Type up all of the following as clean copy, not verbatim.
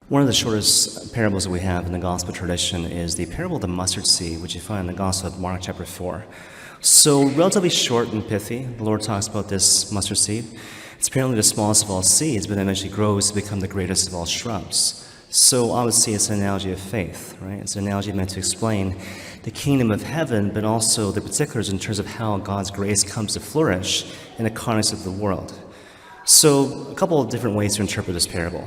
One of the shortest parables that we have in the gospel tradition is the parable of the mustard seed, which you find in the Gospel of Mark chapter 4. So relatively short and pithy. The Lord talks about this mustard seed. It's apparently the smallest of all seeds, but then eventually grows to become the greatest of all shrubs. So obviously it's an analogy of faith, right? It's an analogy meant to explain the kingdom of heaven, but also the particulars in terms of how God's grace comes to flourish in the context of the world. So a couple of different ways to interpret this parable.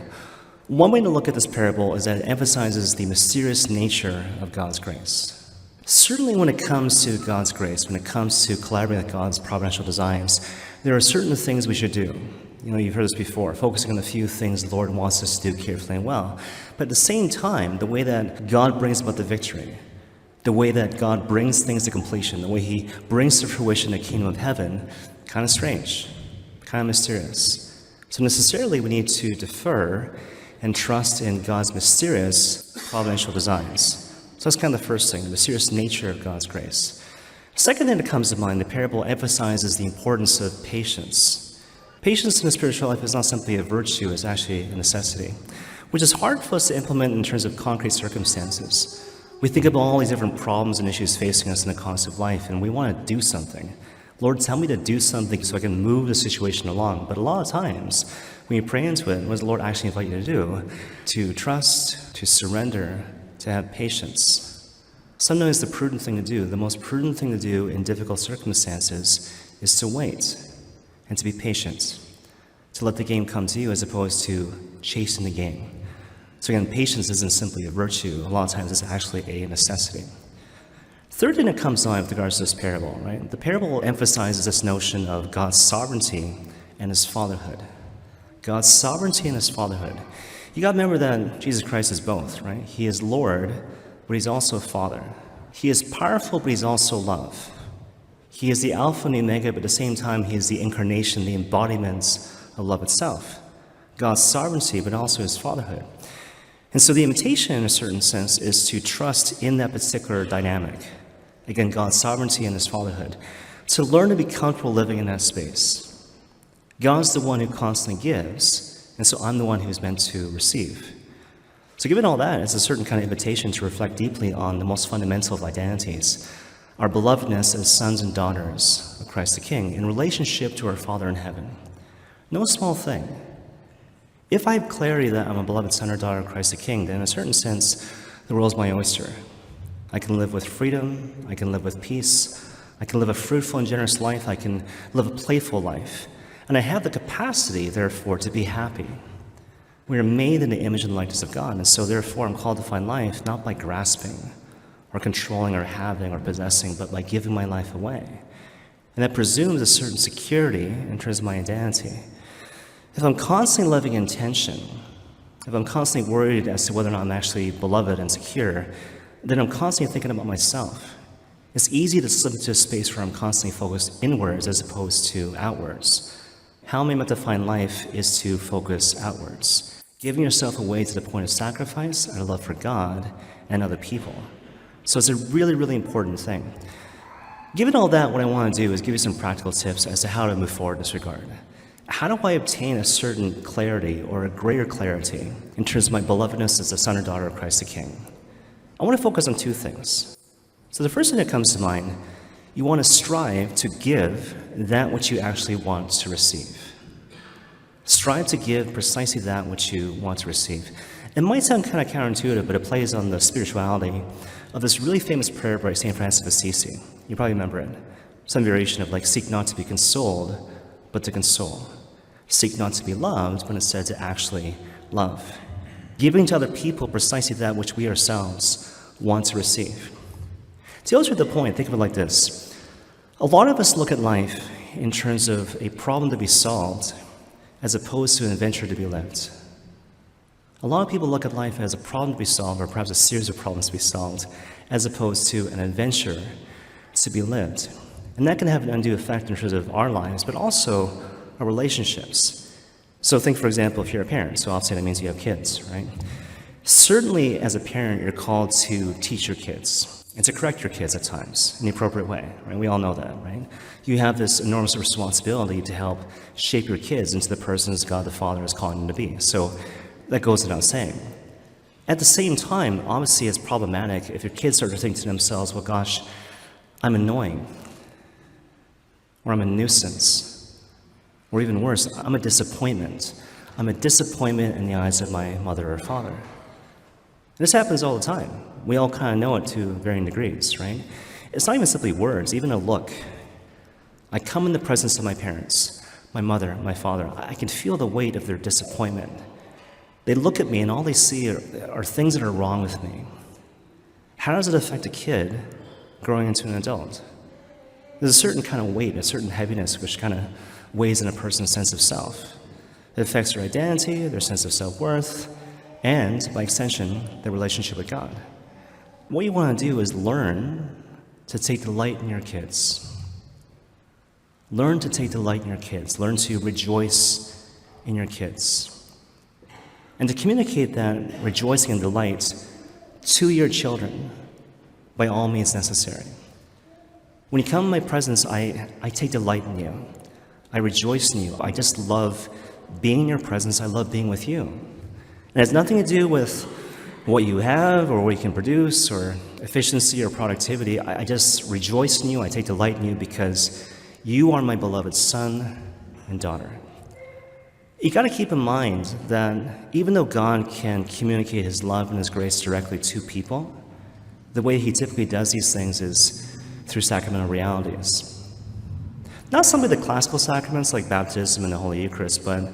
One way to look at this parable is that it emphasizes the mysterious nature of God's grace. Certainly when it comes to God's grace, when it comes to collaborating with God's providential designs, there are certain things we should do. You've heard this before, focusing on the few things the Lord wants us to do carefully and well. But at the same time, the way that God brings about the victory, the way that God brings things to completion, the way He brings to fruition the kingdom of heaven, kind of strange, kind of mysterious. So necessarily we need to defer and trust in God's mysterious providential designs. So that's kind of the first thing, the mysterious nature of God's grace. Second thing that comes to mind, the parable emphasizes the importance of patience. Patience in the spiritual life is not simply a virtue, it's actually a necessity, which is hard for us to implement in terms of concrete circumstances. We think about all these different problems and issues facing us in the course of life, and we want to do something. Lord, tell me to do something so I can move the situation along. But a lot of times, when you pray into it, what does the Lord actually invite you to do? To trust, to surrender, to have patience. Sometimes the prudent thing to do, the most prudent thing to do in difficult circumstances is to wait and to be patient, to let the game come to you as opposed to chasing the game. So again, patience isn't simply a virtue. A lot of times it's actually a necessity. Third thing that comes to mind with regards to this parable, right? The parable emphasizes this notion of God's sovereignty and His fatherhood. God's sovereignty and His fatherhood. You got to remember that Jesus Christ is both, right? He is Lord, but He's also Father. He is powerful, but He's also love. He is the Alpha and the Omega, but at the same time, He is the incarnation, the embodiment of love itself. God's sovereignty, but also His fatherhood. And so the invitation, in a certain sense, is to trust in that particular dynamic. Again, God's sovereignty and His fatherhood. To learn to be comfortable living in that space. God's the one who constantly gives, and so I'm the one who's meant to receive. So given all that, it's a certain kind of invitation to reflect deeply on the most fundamental of identities, our belovedness as sons and daughters of Christ the King in relationship to our Father in heaven. No small thing. If I have clarity that I'm a beloved son or daughter of Christ the King, then in a certain sense, the world is my oyster. I can live with freedom, I can live with peace, I can live a fruitful and generous life, I can live a playful life. And I have the capacity, therefore, to be happy. We are made in the image and likeness of God, and so therefore I'm called to find life not by grasping or controlling or having or possessing, but by giving my life away. And that presumes a certain security in terms of my identity. If I'm constantly living in tension, if I'm constantly worried as to whether or not I'm actually beloved and secure, then I'm constantly thinking about myself. It's easy to slip into a space where I'm constantly focused inwards as opposed to outwards. How am I meant to find life is to focus outwards, giving yourself away to the point of sacrifice and a love for God and other people. So it's a really, really important thing. Given all that, what I want to do is give you some practical tips as to how to move forward in this regard. How do I obtain a certain clarity or a greater clarity in terms of my belovedness as a son or daughter of Christ the King? I want to focus on two things. So the first thing that comes to mind, you want to strive to give that which you actually want to receive. Strive to give precisely that which you want to receive. It might sound kind of counterintuitive, but it plays on the spirituality of this really famous prayer by St. Francis of Assisi. You probably remember it. Some variation of seek not to be consoled, but to console. Seek not to be loved, but instead to actually love. Giving to other people precisely that which we ourselves want to receive. To illustrate the point, think of it like this. A lot of us look at life in terms of a problem to be solved as opposed to an adventure to be lived. A lot of people look at life as a problem to be solved, or perhaps a series of problems to be solved, as opposed to an adventure to be lived. And that can have an undue effect in terms of our lives, but also our relationships. So think, for example, if you're a parent, so obviously that means you have kids, right? Certainly, as a parent, you're called to teach your kids and to correct your kids at times in the appropriate way, right? We all know that, right? You have this enormous responsibility to help shape your kids into the persons God the Father is calling them to be. So that goes without saying. At the same time, obviously it's problematic if your kids start to think to themselves, well, gosh, I'm annoying, or I'm a nuisance, or even worse, I'm a disappointment. I'm a disappointment in the eyes of my mother or father. This happens all the time. We all kind of know it to varying degrees, right? It's not even simply words, even a look. I come in the presence of my parents, my mother, my father. I can feel the weight of their disappointment. They look at me and all they see are things that are wrong with me. How does it affect a kid growing into an adult? There's a certain kind of weight, a certain heaviness which kind of weighs in a person's sense of self. It affects their identity, their sense of self-worth, and, by extension, their relationship with God. What you want to do is learn to take delight in your kids. Learn to take delight in your kids. Learn to rejoice in your kids. And to communicate that rejoicing and delight to your children by all means necessary. When you come in my presence, I take delight in you. I rejoice in you. I just love being in your presence. I love being with you. It has nothing to do with what you have or what you can produce or efficiency or productivity. I just rejoice in you. I take delight in you because you are my beloved son and daughter. You got to keep in mind that even though God can communicate his love and his grace directly to people, the way he typically does these things is through sacramental realities. Not simply the classical sacraments like baptism and the Holy Eucharist, but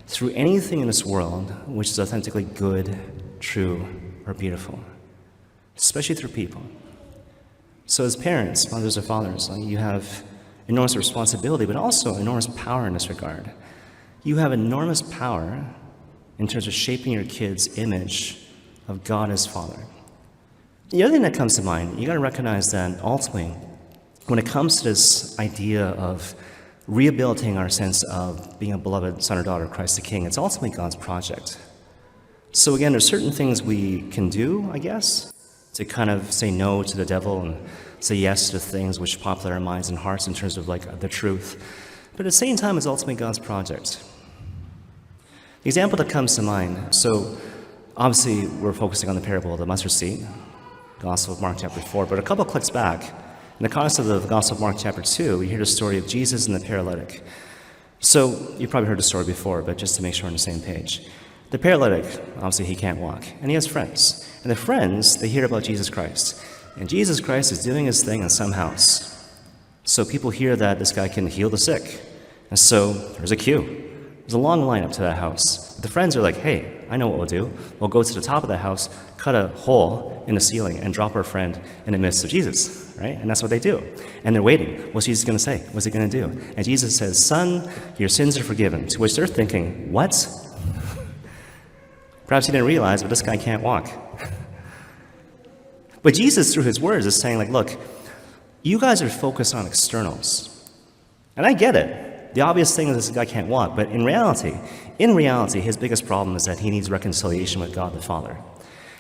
through anything in this world which is authentically good, true, or beautiful, especially through people. So as parents, mothers or fathers, you have enormous responsibility, but also enormous power in this regard. You have enormous power in terms of shaping your kid's image of God as Father. The other thing that comes to mind, you got to recognize that ultimately, when it comes to this idea of rehabilitating our sense of being a beloved son or daughter of Christ the King, it's ultimately God's project. So again, there's certain things we can do, I guess, to kind of say no to the devil and say yes to things which populate our minds and hearts in terms of like the truth. But at the same time, it's ultimately God's project. The example that comes to mind, so obviously we're focusing on the parable of the mustard seed, Gospel of Mark chapter 4, but a couple clicks back, in the context of the Gospel of Mark chapter 2, you hear the story of Jesus and the paralytic. So you've probably heard the story before, but just to make sure we're on the same page. The paralytic, obviously he can't walk, and he has friends. And the friends, they hear about Jesus Christ. And Jesus Christ is doing his thing in some house. So people hear that this guy can heal the sick. And so there's a queue. There's a long line up to that house. The friends are like, hey, I know what we'll do. We'll go to the top of the house, cut a hole in the ceiling, and drop our friend in the midst of Jesus, right? And that's what they do. And they're waiting. What's Jesus going to say? What's he going to do? And Jesus says, son, your sins are forgiven. To which they're thinking, what? Perhaps he didn't realize, but this guy can't walk. But Jesus, through his words, is saying, like, look, you guys are focused on externals. And I get it. The obvious thing is this guy can't walk, but in reality, his biggest problem is that he needs reconciliation with God the Father.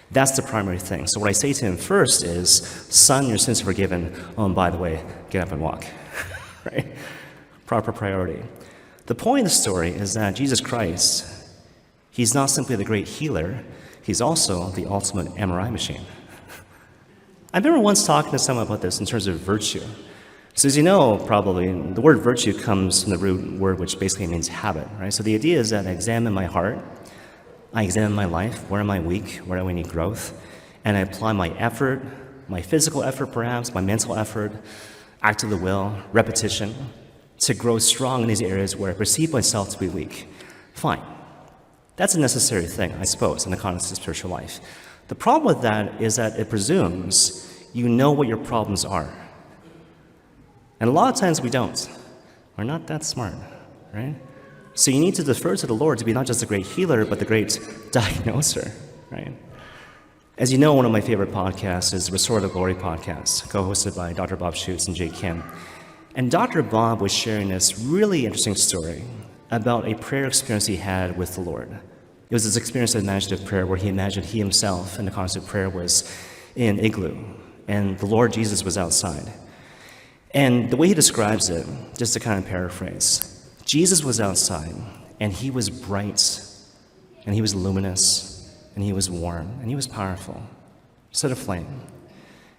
That's the primary thing. So what I say to him first is, son, your sins are forgiven. Oh, and by the way, get up and walk. Right? Proper priority. The point of the story is that Jesus Christ, he's not simply the great healer, he's also the ultimate MRI machine. I remember once talking to someone about this in terms of virtue. So as you know, probably, the word virtue comes from the root word which basically means habit, right? So the idea is that I examine my heart, I examine my life, where am I weak, where do I need growth, and I apply my effort, my physical effort perhaps, my mental effort, act of the will, repetition, to grow strong in these areas where I perceive myself to be weak. Fine. That's a necessary thing, I suppose, in the context of spiritual life. The problem with that is that it presumes you know what your problems are. And a lot of times we don't. We're not that smart, right? So you need to defer to the Lord to be not just the great healer, but the great diagnoser, right? As you know, one of my favorite podcasts is the Restore the Glory podcast, co-hosted by Dr. Bob Schutz and Jay Kim. And Dr. Bob was sharing this really interesting story about a prayer experience he had with the Lord. It was this experience of imaginative prayer where he imagined he himself in the concept of prayer was in an igloo, and the Lord Jesus was outside. And the way he describes it, just to kind of paraphrase, Jesus was outside, and he was bright, and he was luminous, and he was warm, and he was powerful, set aflame,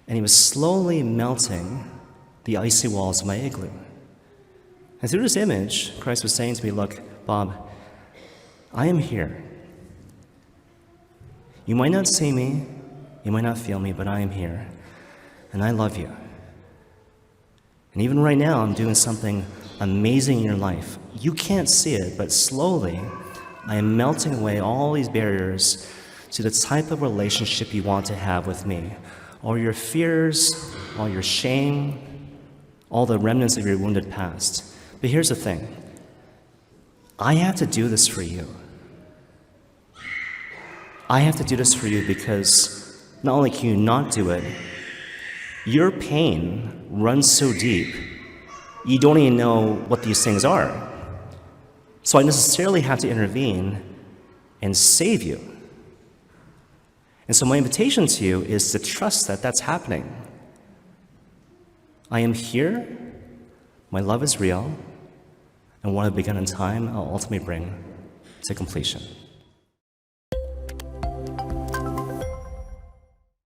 and he was slowly melting the icy walls of my igloo. And through this image, Christ was saying to me, look, Bob, I am here. You might not see me, you might not feel me, but I am here, and I love you. And even right now, I'm doing something amazing in your life. You can't see it, but slowly, I am melting away all these barriers to the type of relationship you want to have with me. All your fears, all your shame, all the remnants of your wounded past. But here's the thing. I have to do this for you. I have to do this for you because not only can you not do it, your pain runs so deep, you don't even know what these things are. So I necessarily have to intervene and save you. And so my invitation to you is to trust that that's happening. I am here, my love is real, and what I've begun in time, I'll ultimately bring to completion.